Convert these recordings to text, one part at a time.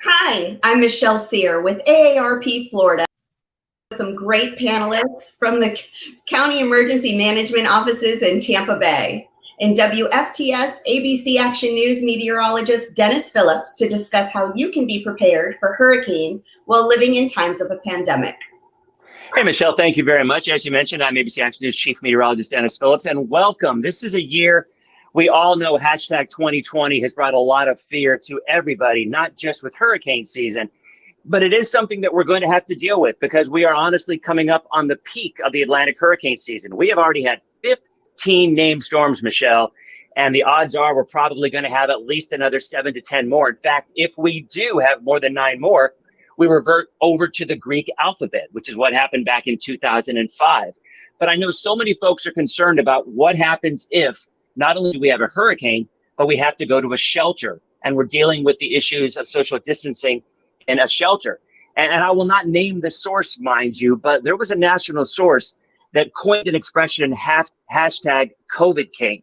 Hi, I'm Michelle Sear with AARP Florida. Some great panelists from the County Emergency Management offices in Tampa Bay. And WFTS ABC Action News meteorologist Denis Phillips to discuss how you can be prepared for hurricanes while living in times of a pandemic. Hey, Michelle, thank you very much. As you mentioned, I'm ABC Action News Chief Meteorologist Denis Phillips, and welcome. This is a year we all know hashtag 2020 has brought a lot of fear to everybody, not just with hurricane season, but it is something that we're going to have to deal with because we are honestly coming up on the peak of the Atlantic hurricane season. We have already had 15 named storms, Michelle, and the odds are we're probably going to have at least another 7 to 10 more. In fact, if we do have more than 9 more, we revert over to the Greek alphabet, which is what happened back in 2005. But I know so many folks are concerned about what happens if not only do we have a hurricane, but we have to go to a shelter, and we're dealing with the issues of social distancing in a shelter. And I will not name the source, mind you, but there was a national source that coined an expression, hashtag COVID King.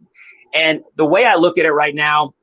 And the way I look at it right now,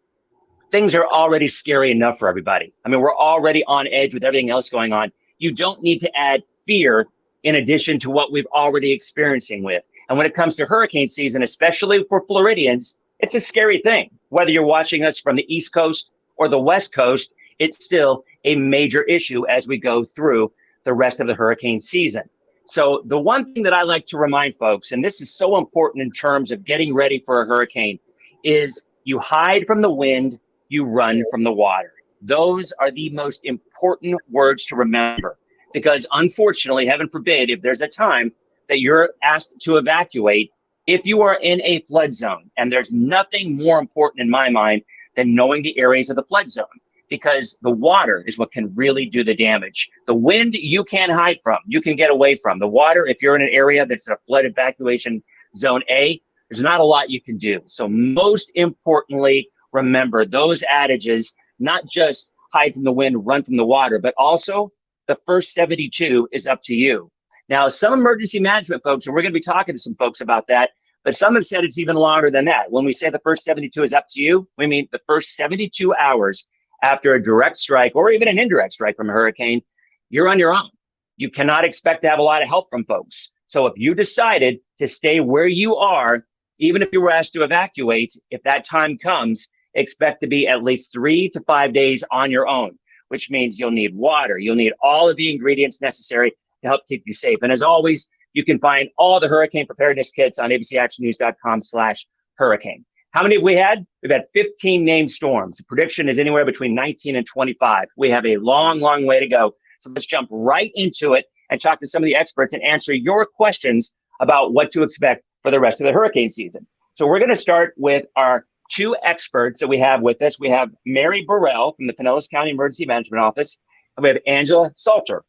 things are already scary enough for everybody. I mean, we're already on edge with everything else going on. You don't need to add fear in addition to what we've already experiencing with. And when it comes to hurricane season, especially for Floridians, it's a scary thing. Whether you're watching us from the East Coast or the West Coast, it's still a major issue as we go through the rest of the hurricane season. So the one thing that I like to remind folks, and this is so important in terms of getting ready for a hurricane, is you hide from the wind, you run from the water. Those are the most important words to remember, because unfortunately, heaven forbid, if there's a time that you're asked to evacuate, if you are in a flood zone, and there's nothing more important in my mind than knowing the areas of the flood zone, because the water is what can really do the damage. The wind you can hide from, you can get away from. The water, if you're in an area that's a flood evacuation zone A, there's not a lot you can do. So most importantly, remember those adages, not just hide from the wind, run from the water, but also the first 72 is up to you. Now, some emergency management folks, and we're going to be talking to some folks about that, but some have said it's even longer than that. When we say the first 72 is up to you, we mean the first 72 hours after a direct strike or even an indirect strike from a hurricane, you're on your own. You cannot expect to have a lot of help from folks. So if you decided to stay where you are, even if you were asked to evacuate, if that time comes, expect to be at least 3 to 5 days on your own, which means you'll need water. You'll need all of the ingredients necessary to help keep you safe. And as always, you can find all the hurricane preparedness kits on abcactionnews.com/hurricane. How many have we had? We've had 15 named storms. The prediction is anywhere between 19 and 25. We have a long, long way to go. So let's jump right into it and talk to some of the experts and answer your questions about what to expect for the rest of the hurricane season. So we're going to start with our 2 experts that we have with us. We have Mary Burrell from the Pinellas County Emergency Management Office, and we have Angela Salter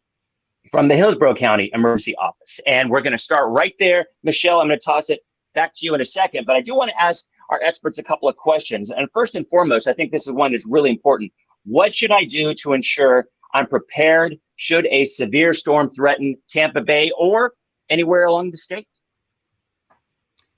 from the Hillsborough County Emergency Office. And we're going to start right there. Michelle, I'm going to toss it back to you in a second, but I do want to ask our experts a couple of questions. And first and foremost, I think this is one that's really important. What should I do to ensure I'm prepared should a severe storm threaten Tampa Bay or anywhere along the state?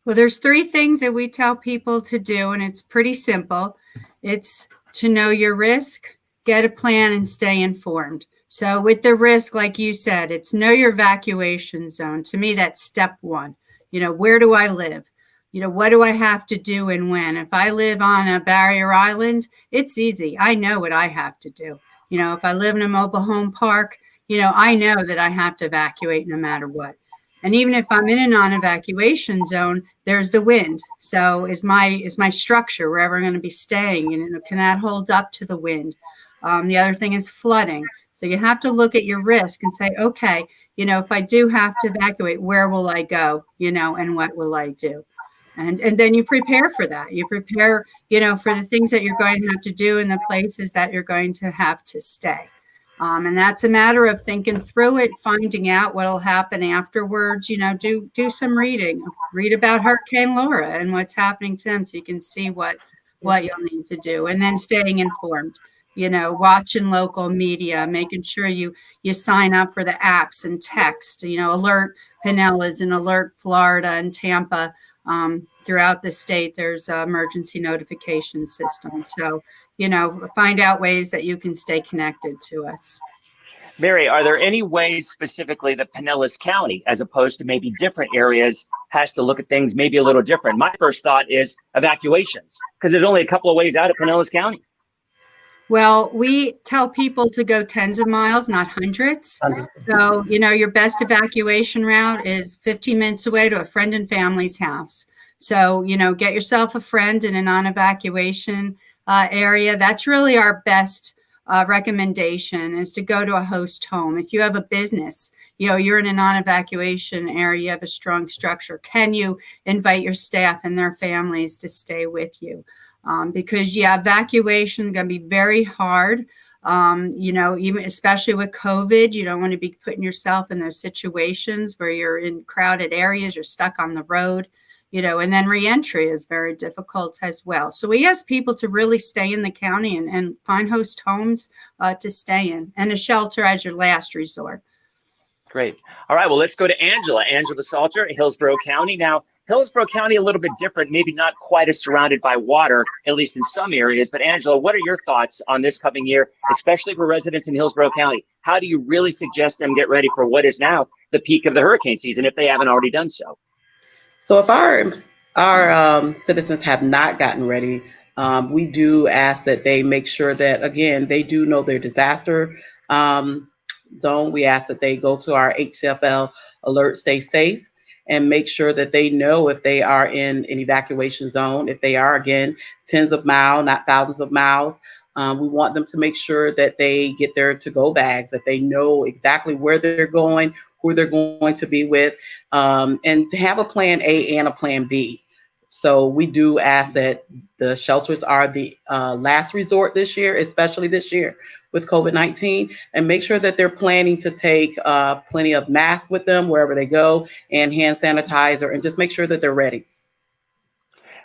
Well, there's 3 things that we tell people to do, and it's pretty simple. It's to know your risk, get a plan, and stay informed. So with the risk, like you said, it's know your evacuation zone. To me, that's step 1. Where do I live? What do I have to do and when? If I live on a barrier island, it's easy. I know what I have to do. If I live in a mobile home park, I know that I have to evacuate no matter what. And even if I'm in a non-evacuation zone, there's the wind. So is my structure wherever I'm going to be staying, and can that hold up to the wind? The other thing is flooding. So you have to look at your risk and say, okay, if I do have to evacuate, where will I go, and what will I do? And then you prepare for that. You prepare, for the things that you're going to have to do and the places that you're going to have to stay. And that's a matter of thinking through it, finding out what will happen afterwards. Do some reading. Read about Hurricane Laura and what's happening to them so you can see what you'll need to do. And then staying informed. Watching local media, making sure you sign up for the apps and text, Alert Pinellas and Alert Florida and Tampa. throughout the state, there's emergency notification systems. So, find out ways that you can stay connected to us. Mary, are there any ways specifically that Pinellas County, as opposed to maybe different areas, has to look at things maybe a little different? My first thought is evacuations, because there's only a couple of ways out of Pinellas County. Well, we tell people to go tens of miles, not hundreds. So, your best evacuation route is 15 minutes away to a friend and family's house. So, get yourself a friend in a non-evacuation area. That's really our best recommendation, is to go to a host home. If you have a business, you're in a non-evacuation area, you have a strong structure, can you invite your staff and their families to stay with you? Because evacuation is going to be very hard. Even especially with COVID, you don't want to be putting yourself in those situations where you're in crowded areas, you're stuck on the road, and then reentry is very difficult as well. So we ask people to really stay in the county and find host homes to stay in, and a shelter as your last resort. Great. All right, well, let's go to Angela Salter, Hillsborough County. Now, Hillsborough County, a little bit different, maybe not quite as surrounded by water, at least in some areas. But Angela, what are your thoughts on this coming year, especially for residents in Hillsborough County? How do you really suggest them get ready for what is now the peak of the hurricane season, if they haven't already done so? So if our citizens have not gotten ready, we do ask that they make sure that, again, they do know their disaster zone. We ask that they go to our HCFL alert, stay safe, and make sure that they know if they are in an evacuation zone. If they are, again, tens of miles, not thousands of miles, we want them to make sure that they get their to-go bags, that they know exactly where they're going, who they're going to be with, and to have a plan A and a plan B. So we do ask that the shelters are the last resort this year, especially this year with COVID-19, and make sure that they're planning to take plenty of masks with them wherever they go, and hand sanitizer, and just make sure that they're ready.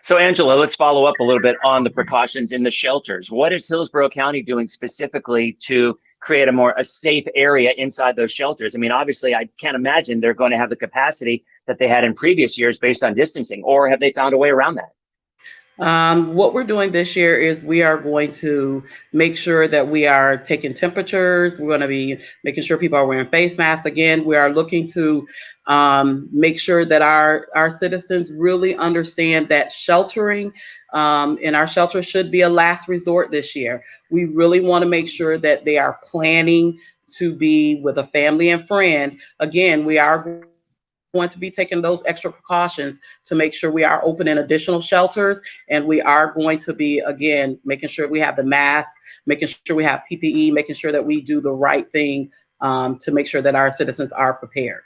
So Angela, let's follow up a little bit on the precautions in the shelters. What is Hillsborough County doing specifically to create a safe area inside those shelters? I mean, obviously, I can't imagine they're going to have the capacity that they had in previous years based on distancing, or have they found a way around that? What we're doing this year is we are going to make sure that we are taking temperatures. We're going to be making sure people are wearing face masks. Again, we are looking to make sure that our citizens really understand that sheltering in our shelter should be a last resort this year. We really want to make sure that they are planning to be with a family and friend. Again, we are going to be taking those extra precautions to make sure we are opening additional shelters, and we are going to be, again, making sure we have the mask, making sure we have PPE, making sure that we do the right thing to make sure that our citizens are prepared.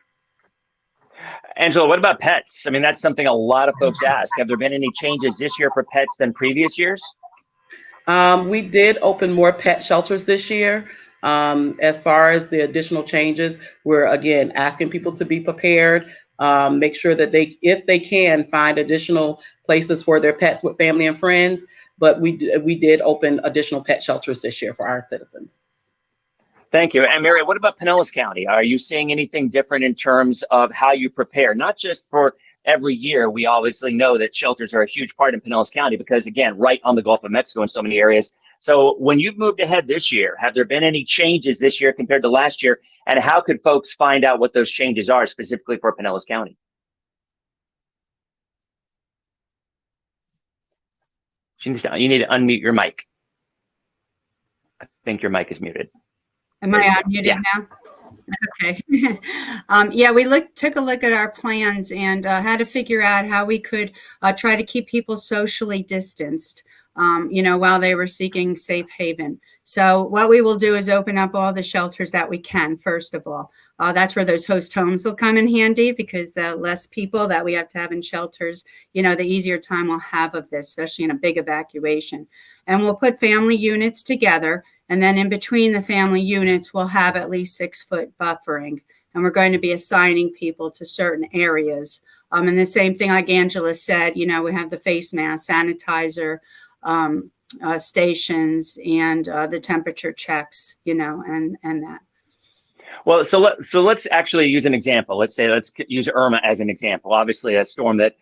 Angela, what about pets? I mean, that's something a lot of folks ask. Have there been any changes this year for pets than previous years? We did open more pet shelters this year. As far as the additional changes, we're again asking people to be prepared, make sure that they, if they can, find additional places for their pets with family and friends. But we did open additional pet shelters this year for our citizens. Thank you. And Mary, what about Pinellas County? Are you seeing anything different in terms of how you prepare? Not just for every year. We obviously know that shelters are a huge part in Pinellas County because, again, right on the Gulf of Mexico in so many areas. So when you've moved ahead this year, have there been any changes this year compared to last year? And how could folks find out what those changes are specifically for Pinellas County? You need to unmute your mic. I think your mic is muted. Am I unmuted now? Okay. Yeah, we took a look at our plans and had to figure out how we could try to keep people socially distanced, while they were seeking safe haven. So what we will do is open up all the shelters that we can, first of all. That's where those host homes will come in handy, because the less people that we have to have in shelters, the easier time we'll have of this, especially in a big evacuation. And we'll put family units together. And then in between the family units, we'll have at least 6-foot buffering. And we're going to be assigning people to certain areas. And the same thing, like Angela said, we have the face mask, sanitizer, stations, and the temperature checks, and that. Well, so let's actually use an example. Let's use Irma as an example. Obviously, a storm that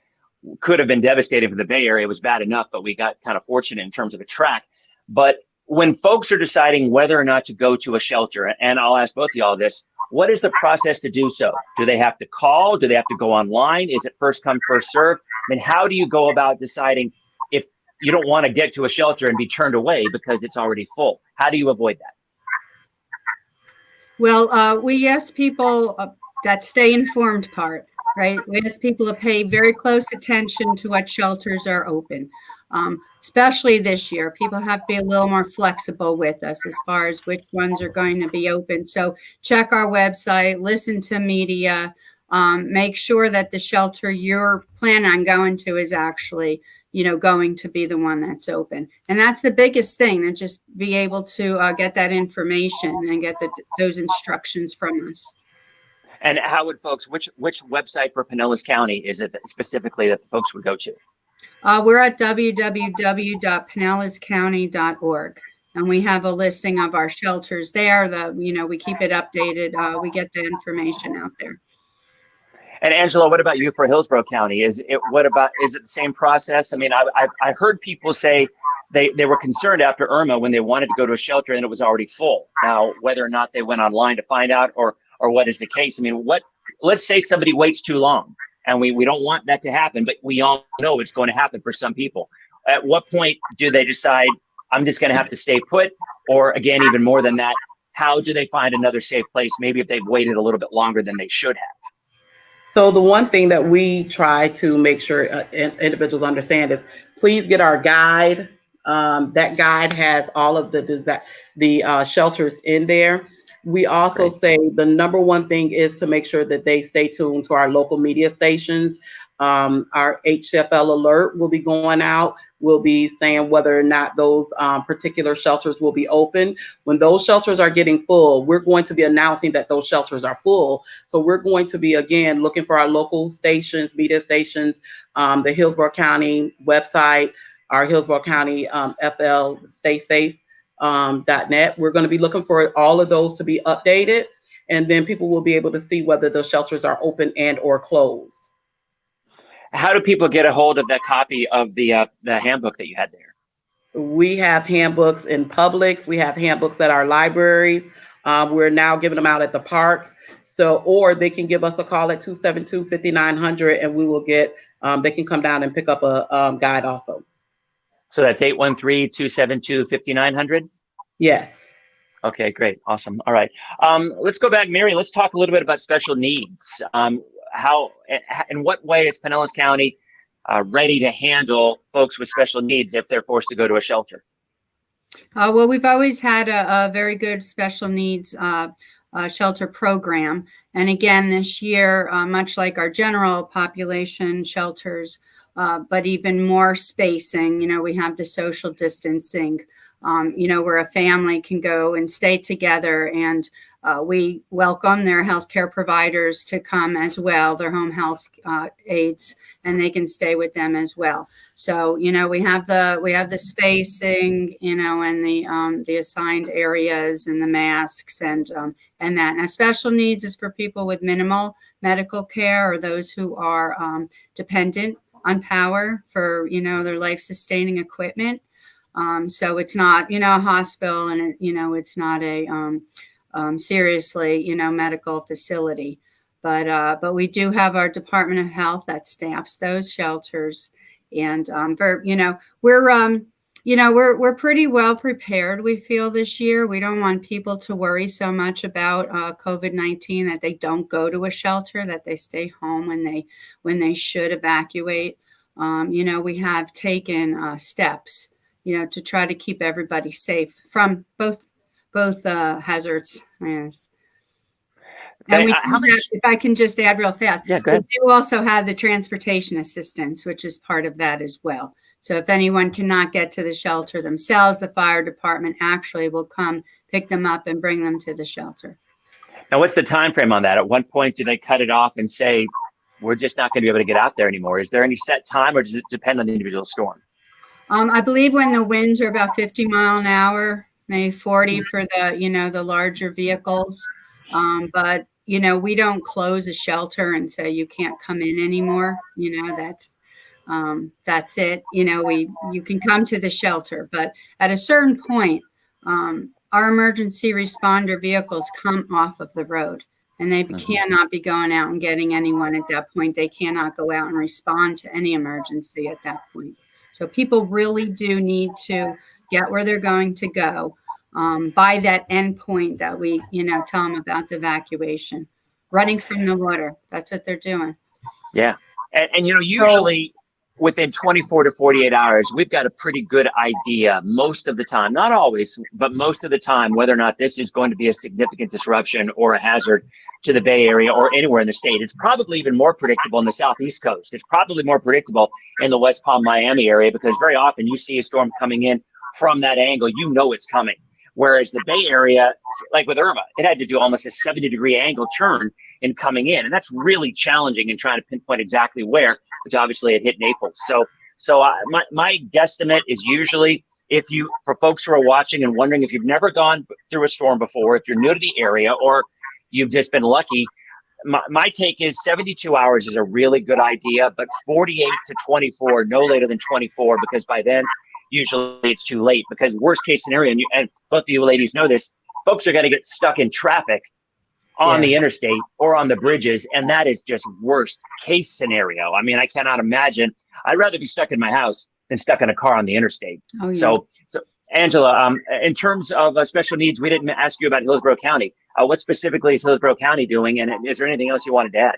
could have been devastating for the Bay Area. It was bad enough, but we got kind of fortunate in terms of a track. But when folks are deciding whether or not to go to a shelter, and I'll ask both of y'all this, what is the process to do so? Do they have to call? Do they have to go online? Is it first come, first serve? I mean, how do you go about deciding if you don't want to get to a shelter and be turned away because it's already full? How do you avoid that? Well, we ask people that stay informed part, right? We ask people to pay very close attention to what shelters are open, especially this year. People have to be a little more flexible with us as far as which ones are going to be open. So check our website, listen to media, make sure that the shelter you're planning on going to is actually going to be the one that's open. And that's the biggest thing, to just be able to get that information and get those instructions from us. And how would folks, which website for Pinellas County is it specifically that the folks would go to? We're at www.pinellascounty.org. And we have a listing of our shelters there. We keep it updated. We get the information out there. And Angela, what about you for Hillsborough County? Is it the same process? I mean, I heard people say they were concerned after Irma when they wanted to go to a shelter and it was already full. Now, whether or not they went online to find out or what is the case? I mean, let's say somebody waits too long, and we don't want that to happen, but we all know it's going to happen for some people. At what point do they decide, I'm just going to have to stay put? Or again, even more than that, how do they find another safe place, maybe if they've waited a little bit longer than they should have? So the one thing that we try to make sure individuals understand is please get our guide. That guide has all of the shelters in there. We also say the number one thing is to make sure that they stay tuned to our local media stations. Our HCFL alert will be going out. We'll be saying whether or not those particular shelters will be open. When those shelters are getting full, we're going to be announcing that those shelters are full. So we're going to be, again, looking for our local stations, media stations, the Hillsborough County website, our Hillsborough County FL Stay Safe. .net. We're going to be looking for all of those to be updated, and then people will be able to see whether those shelters are open and or closed. How do people get a hold of that copy of the handbook that you had there? We have handbooks in Publix. We have handbooks at our libraries. We're now giving them out at the parks. Or they can give us a call at 272-5900, and we will get. They can come down and pick up a guide also. So that's 813-272-5900? Yes. Okay, great. Awesome. All right. Let's go back, Mary. Let's talk a little bit about special needs. How, in what way is Pinellas County ready to handle folks with special needs if they're forced to go to a shelter? Well, we've always had a very good special needs shelter program. And again, this year, much like our general population shelters, but even more spacing, we have the social distancing, where a family can go and stay together, and we welcome their healthcare providers to come as well, their home health aides, and they can stay with them as well. So, we have the spacing, and the assigned areas and the masks and that. Now, special needs is for people with minimal medical care or those who are dependent on power for, their life-sustaining equipment. So it's not, a hospital, and it's not a seriously, medical facility. But we do have our Department of Health that staffs those shelters, and we're pretty well prepared. We feel this year. We don't want people to worry so much about COVID-19 that they don't go to a shelter, that they stay home when they should evacuate. We have taken steps, to try to keep everybody safe from both hazards. Yes. And if I can just add real fast, yeah, go ahead. We do also have the transportation assistance, which is part of that as well. So if anyone cannot get to the shelter themselves, the fire department actually will come pick them up and bring them to the shelter. Now, what's the time frame on that? At what point do they cut it off and say, we're just not going to be able to get out there anymore? Is there any set time, or does it depend on the individual storm? I believe when the winds are about 50 mile an hour, maybe 40 for the larger vehicles. But, we don't close a shelter and say you can't come in anymore. That's it. You can come to the shelter, but at a certain point, our emergency responder vehicles come off of the road, and they cannot be going out and getting anyone at that point. They cannot go out and respond to any emergency at that point. So people really do need to get where they're going to go by that end point that we, tell them about the evacuation. Running from the water. That's what they're doing. Yeah. And usually within 24 to 48 hours, we've got a pretty good idea most of the time, not always, but most of the time, whether or not this is going to be a significant disruption or a hazard to the Bay Area or anywhere in the state. It's probably even more predictable in the Southeast coast. It's probably more predictable in the West Palm, Miami area, because very often you see a storm coming in from that angle, it's coming. Whereas the Bay Area, like with Irma, it had to do almost a 70-degree angle turn in coming in. And that's really challenging in trying to pinpoint exactly where, which obviously it hit Naples. So my guesstimate is usually, for folks who are watching and wondering if you've never gone through a storm before, if you're new to the area, or you've just been lucky, my take is 72 hours is a really good idea, but 48 to 24, no later than 24, because by then, usually it's too late. Because worst case scenario, and both of you ladies know this, folks are going to get stuck in traffic on the interstate or on the bridges, and that is just worst case scenario. I mean, I cannot imagine. I'd rather be stuck in my house than stuck in a car on the interstate. Oh, yeah. So Angela, in terms of special needs, we didn't ask you about Hillsborough County. What specifically is Hillsborough County doing, and is there anything else you wanted to add?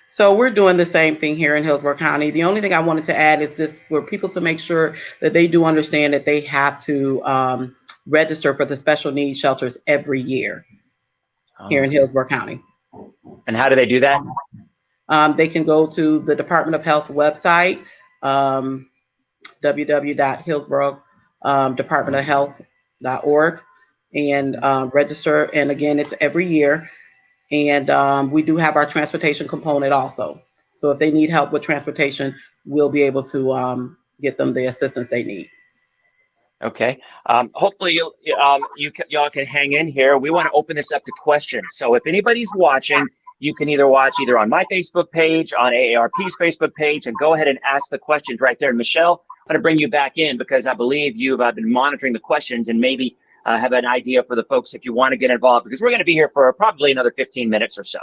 So we're doing the same thing here in Hillsborough County. The only thing I wanted to add is just for people to make sure that they do understand that they have to register for the special needs shelters every year here in Hillsborough County. And how do they do that? They can go to the Department of Health website, www.hillsborough-departmentofhealth.org, and register. And again, it's every year. And we do have our transportation component also. So if they need help with transportation, we'll be able to get them the assistance they need. Okay. Hopefully y'all can hang in here. We want to open this up to questions. So if anybody's watching, you can either watch on my Facebook page, on AARP's Facebook page, and go ahead and ask the questions right there. And Michelle, I'm going to bring you back in because I believe you've been monitoring the questions and maybe have an idea for the folks if you want to get involved, because we're going to be here for probably another 15 minutes or so.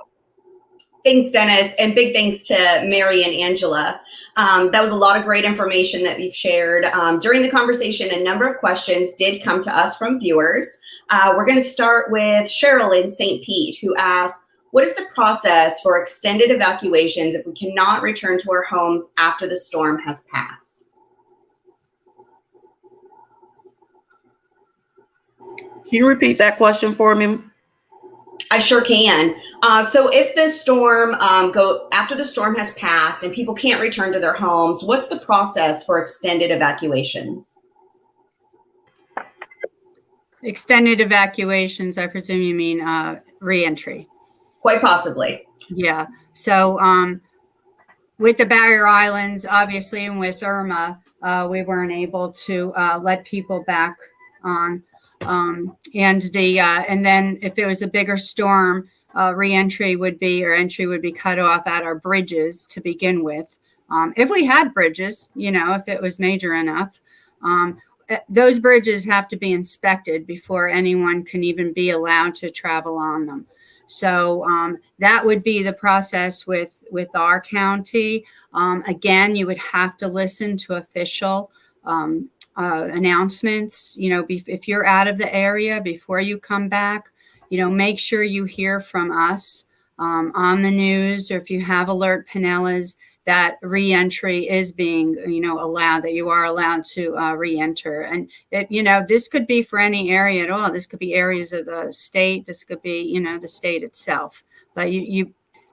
Thanks, Dennis, and big thanks to Mary and Angela. That was a lot of great information that we've shared. During the conversation, a number of questions did come to us from viewers. We're going to start with Cheryl in St. Pete, who asks, what is the process for extended evacuations if we cannot return to our homes after the storm has passed? Can you repeat that question for me? I sure can. So if the storm after the storm has passed and people can't return to their homes, what's the process for extended evacuations? Extended evacuations, I presume you mean reentry. Quite possibly. Yeah. So with the barrier islands, obviously, and with Irma, we weren't able to let people back on. And then if it was a bigger storm, entry would be cut off at our bridges to begin with. If we had bridges, if it was major enough, those bridges have to be inspected before anyone can even be allowed to travel on them. So that would be the process with our county. Again, you would have to listen to official announcements. If you're out of the area before you come back, make sure you hear from us on the news, or if you have alert Pinellas that reentry is being, allowed, that you are allowed to reenter. And, this could be for any area at all. This could be areas of the state. This could be, the state itself. But the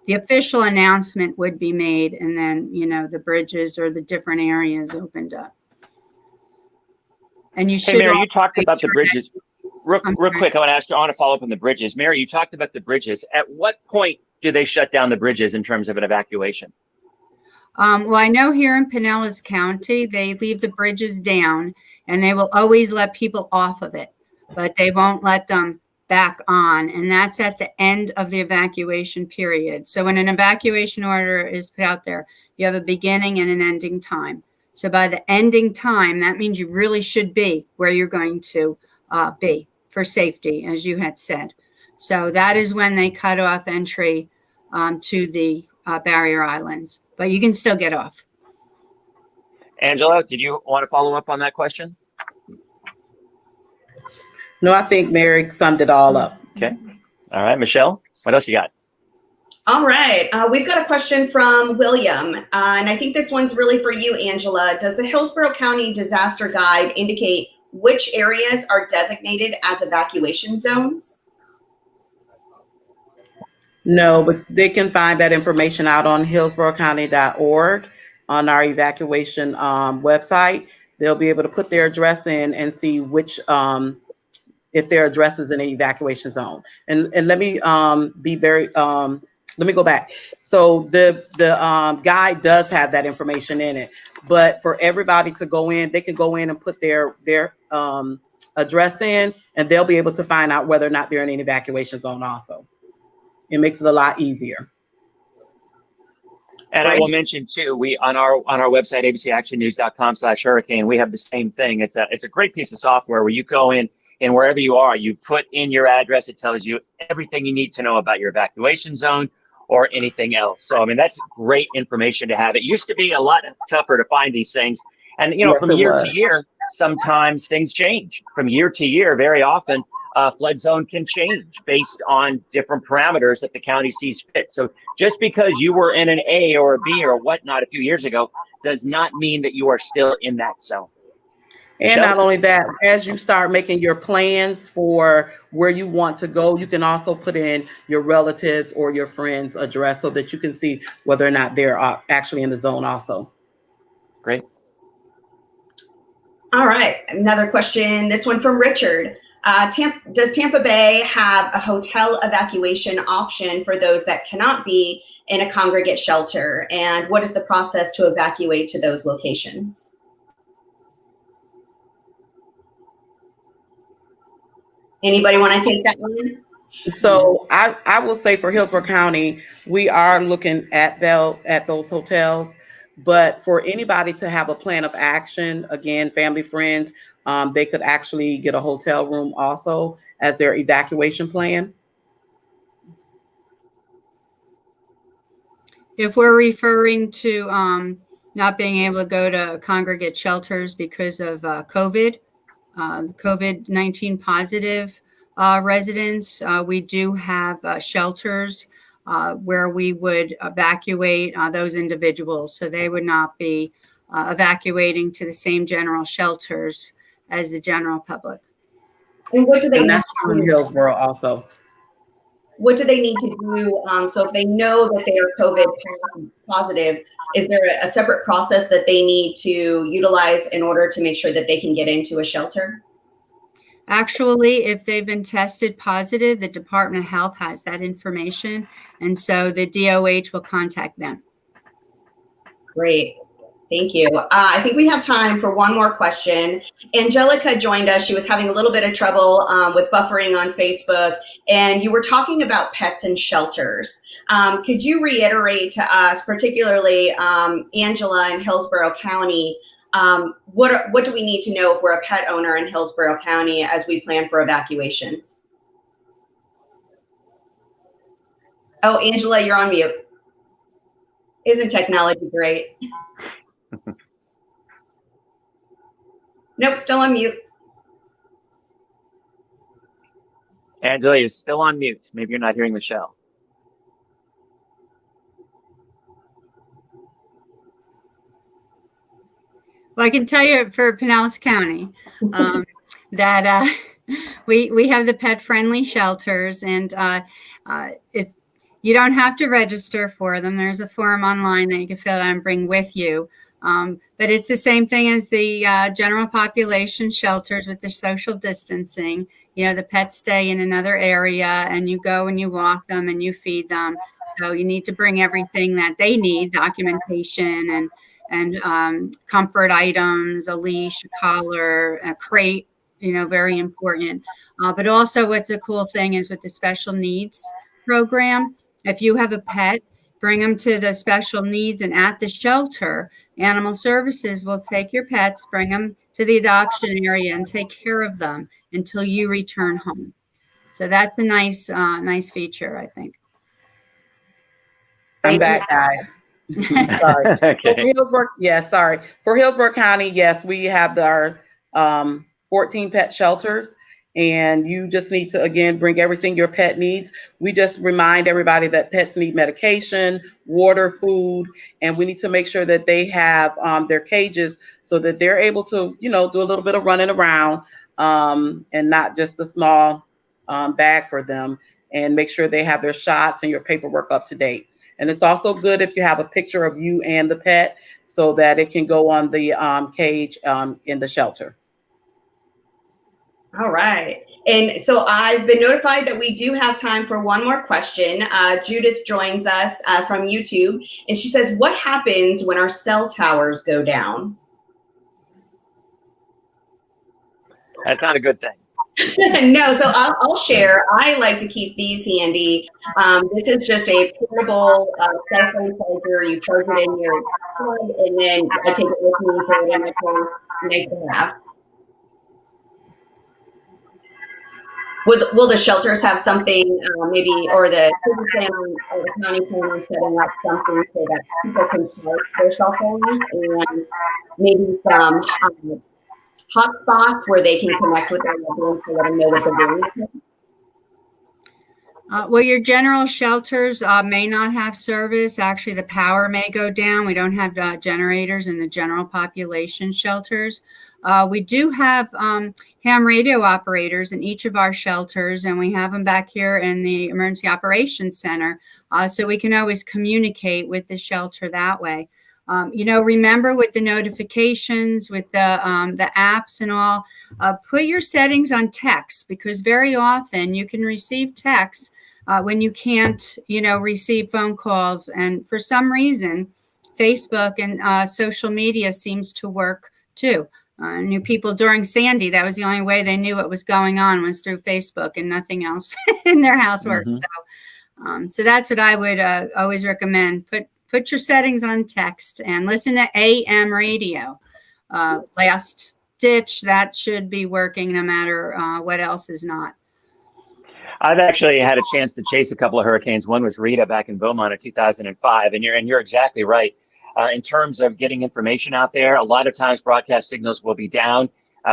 official announcement would be made, and then, the bridges or the different areas opened up. And you should. Hey, Mary, you talked about the bridges. Real quick, I want to follow up on the bridges. Mary, you talked about the bridges. At what point do they shut down the bridges in terms of an evacuation? Well, I know here in Pinellas County, they leave the bridges down, and they will always let people off of it, but they won't let them back on, and that's at the end of the evacuation period. So when an evacuation order is put out there, you have a beginning and an ending time. So by the ending time, that means you really should be where you're going to be for safety, as you had said. So that is when they cut off entry to the barrier islands, but you can still get off. Angela, did you want to follow up on that question? No, I think Mary summed it all up. Okay. All right, Michelle, what else you got? All right, we've got a question from William, and I think this one's really for you, Angela. Does the Hillsborough County Disaster Guide indicate which areas are designated as evacuation zones? No, but they can find that information out on hillsboroughcounty.org on our evacuation website. They'll be able to put their address in and see which if their address is in an evacuation zone. And let me be very let me go back. So the guide does have that information in it, but for everybody to go in, they can go in and put their address in, and they'll be able to find out whether or not they're in an evacuation zone also. It makes it a lot easier. And I will mention too, we on our website, abcactionnews.com/hurricane, we have the same thing. It's a great piece of software where you go in and wherever you are, you put in your address. It tells you everything you need to know about your evacuation zone or anything else. So, I mean, that's great information to have. It used to be a lot tougher to find these things. And, you know, Yes, from year to year, sometimes things change. From year to year, very often, flood zone can change based on different parameters that the county sees fit. So just because you were in an A or a B or whatnot a few years ago does not mean that you are still in that zone. And not only that, as you start making your plans for where you want to go, you can also put in your relatives or your friends' address so that you can see whether or not they're actually in the zone also. Great. All right, another question, this one from Richard. Does Tampa Bay have a hotel evacuation option for those that cannot be in a congregate shelter? And what is the process to evacuate to those locations? Anybody want to take that one? So I will say for Hillsborough County, we are looking at those hotels, but for anybody to have a plan of action, again, family, friends, they could actually get a hotel room also as their evacuation plan. If we're referring to not being able to go to congregate shelters because of COVID, COVID-19 positive residents, we do have shelters where we would evacuate those individuals. So they would not be evacuating to the same general shelters as the general public. And what do they? And that's true in Hillsborough also. What do they need to do? So if they know that they are COVID positive, is there a separate process that they need to utilize in order to make sure that they can get into a shelter? Actually, if they've been tested positive, the Department of Health has that information. And so the DOH will contact them. Great. Thank you. I think we have time for one more question. Angelica joined us. She was having a little bit of trouble with buffering on Facebook, and you were talking about pets and shelters. Could you reiterate to us, particularly Angela in Hillsborough County, what do we need to know if we're a pet owner in Hillsborough County as we plan for evacuations? Oh, Angela, you're on mute. Isn't technology great? Nope, still on mute. Angela, you're still on mute. Maybe you're not hearing Michelle. Well, I can tell you for Pinellas County that we have the pet-friendly shelters, and you don't have to register for them. There's a form online that you can fill out and bring with you. But it's the same thing as the general population shelters with the social distancing. You know, the pets stay in another area and you go and you walk them and you feed them. So you need to bring everything that they need, documentation and comfort items, a leash, a collar, a crate, very important. But also what's a cool thing is with the special needs program, if you have a pet, bring them to the special needs, and at the shelter, Animal Services will take your pets, bring them to the adoption area and take care of them until you return home. So that's a nice feature, I think. I'm back, guys. Sorry. Okay. For Hillsborough County, yes, we have our 14 pet shelters, and you just need to, again, bring everything your pet needs. We just remind everybody that pets need medication, water, food, and we need to make sure that they have their cages so that they're able to, do a little bit of running around, and not just a small bag for them, and make sure they have their shots and your paperwork up to date. And it's also good if you have a picture of you and the pet so that it can go on the cage in the shelter. All right. And so I've been notified that we do have time for one more question. Judith joins us from YouTube, and she says, what happens when our cell towers go down? That's not a good thing. No, so I'll share. I like to keep these handy. This is just a portable cell phone charger. You charge it in your plug, and then I take it with me for it in my phone. Nice to have. Will the shelters have something maybe, or the city plan or the county plan on setting up something so that people can charge their cell phones, and maybe some hotspots where they can connect with their loved ones to let them know that they're doing it? Well, your general shelters may not have service. Actually, the power may go down. We don't have generators in the general population shelters. We do have ham radio operators in each of our shelters, and we have them back here in the Emergency Operations Center, so we can always communicate with the shelter that way. Remember with the notifications, with the apps and all, put your settings on text, because very often you can receive texts when you can't, receive phone calls. And for some reason, Facebook and social media seems to work too. New people during Sandy, that was the only way they knew what was going on, was through Facebook, and nothing else in their house worked. So that's what I would always recommend. Put your settings on text and listen to AM radio. Last ditch, that should be working no matter what else is not. I've actually had a chance to chase a couple of hurricanes. One was Rita back in Beaumont in 2005, and you're exactly right. In terms of getting information out there, a lot of times broadcast signals will be down.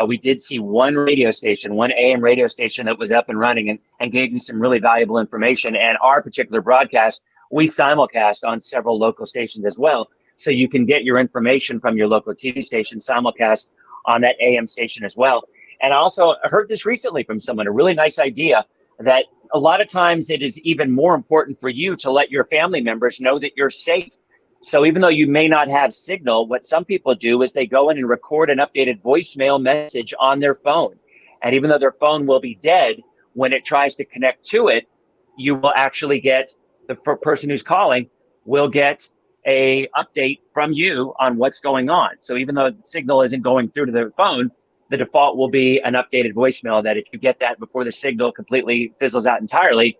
We did see one radio station, one AM radio station that was up and running and gave me some really valuable information. And our particular broadcast, we simulcast on several local stations as well. So you can get your information from your local TV station simulcast on that AM station as well. And I also heard this recently from someone, a really nice idea, that a lot of times it is even more important for you to let your family members know that you're safe. So even though you may not have signal, what some people do is they go in and record an updated voicemail message on their phone. And even though their phone will be dead, when it tries to connect to it, you will actually get, the person who's calling will get a update from you on what's going on. So even though the signal isn't going through to their phone, the default will be an updated voicemail that if you get that before the signal completely fizzles out entirely,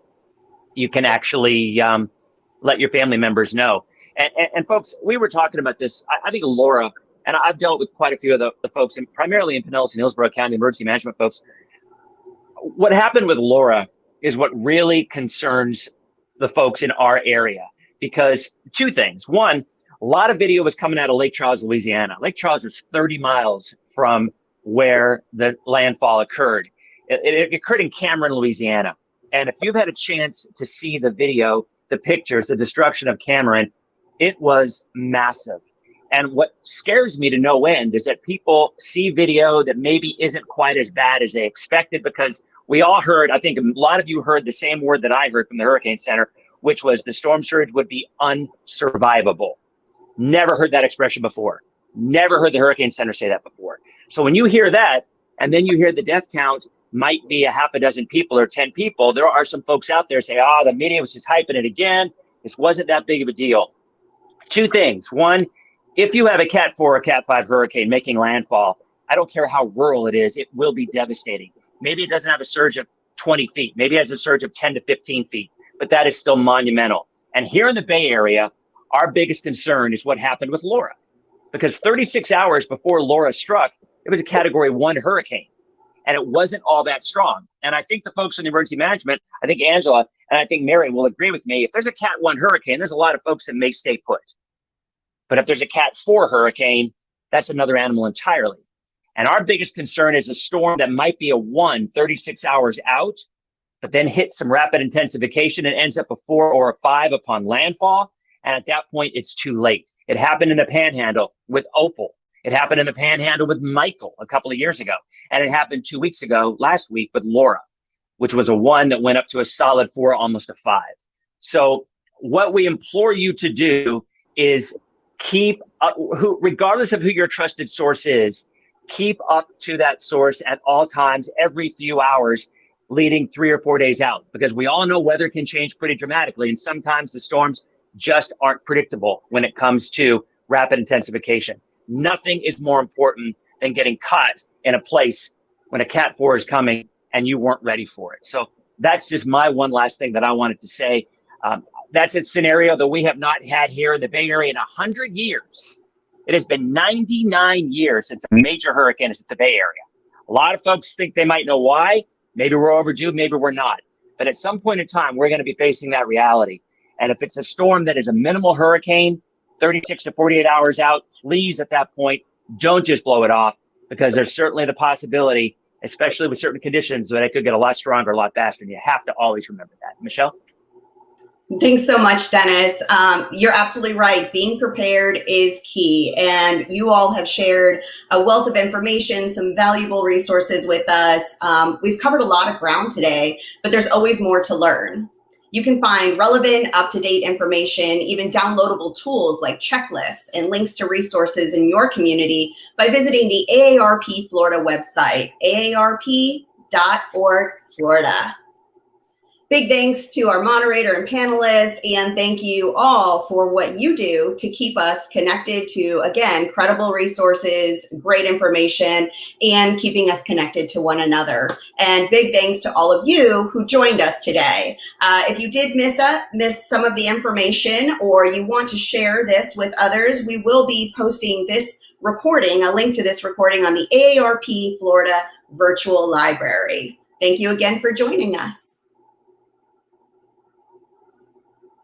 you can actually let your family members know. And folks, we were talking about this. I think Laura, and I've dealt with quite a few of the folks, and primarily in Pinellas and Hillsborough County Emergency Management folks. What happened with Laura is what really concerns the folks in our area, because two things. One, a lot of video was coming out of Lake Charles, Louisiana. Lake Charles was 30 miles from where the landfall occurred. It occurred in Cameron, Louisiana. And if you've had a chance to see the video, the pictures, the destruction of Cameron, it was massive. And what scares me to no end is that people see video that maybe isn't quite as bad as they expected, because we all heard, I think a lot of you heard the same word that I heard from the Hurricane Center, which was the storm surge would be unsurvivable. Never heard that expression before. Never heard the Hurricane Center say that before. So when you hear that, and then you hear the death count might be a half a dozen people or 10 people, there are some folks out there say, the media was just hyping it again. This wasn't that big of a deal. Two things. One, if you have a Cat 4 or Cat 5 hurricane making landfall, I don't care how rural it is, it will be devastating. Maybe it doesn't have a surge of 20 feet. Maybe it has a surge of 10 to 15 feet, but that is still monumental. And here in the Bay Area, our biggest concern is what happened with Laura, because 36 hours before Laura struck, it was a Category 1 hurricane, and it wasn't all that strong. And I think the folks in emergency management, I think Angela and I think Mary will agree with me. If there's a Cat 1 hurricane, there's a lot of folks that may stay put. But if there's a Cat 4 hurricane, that's another animal entirely. And our biggest concern is a storm that might be a 1 36 hours out, but then hits some rapid intensification and ends up a 4 or a 5 upon landfall. And at that point, it's too late. It happened in the Panhandle with Opal. It happened in the Panhandle with Michael a couple of years ago. And it happened 2 weeks ago, last week, with Laura, which was a 1 that went up to a solid 4, almost a 5. So what we implore you to do is keep up, regardless of who your trusted source is, keep up to that source at all times, every few hours, leading 3 or 4 days out, because we all know weather can change pretty dramatically. And sometimes the storms just aren't predictable when it comes to rapid intensification. Nothing is more important than getting caught in a place when a Cat 4 is coming and you weren't ready for it. So that's just my one last thing that I wanted to say. That's a scenario that we have not had here in the Bay Area in 100 years. It has been 99 years since a major hurricane has hit the Bay Area. A lot of folks think they might know why. Maybe we're overdue, maybe we're not. But at some point in time, we're going to be facing that reality. And if it's a storm that is a minimal hurricane, 36 to 48 hours out, please, at that point, don't just blow it off, because there's certainly the possibility, especially with certain conditions, that it could get a lot stronger, a lot faster. And you have to always remember that. Michelle? Thanks so much, Dennis. You're absolutely right. Being prepared is key. And you all have shared a wealth of information, some valuable resources with us. We've covered a lot of ground today, but there's always more to learn. You can find relevant, up-to-date information, even downloadable tools like checklists and links to resources in your community by visiting the AARP Florida website, aarp.org, Florida. Big thanks to our moderator and panelists, and thank you all for what you do to keep us connected to, again, credible resources, great information, and keeping us connected to one another. And big thanks to all of you who joined us today. If you did miss some of the information, or you want to share this with others, we will be posting this recording, a link to this recording, on the AARP Florida Virtual Library. Thank you again for joining us.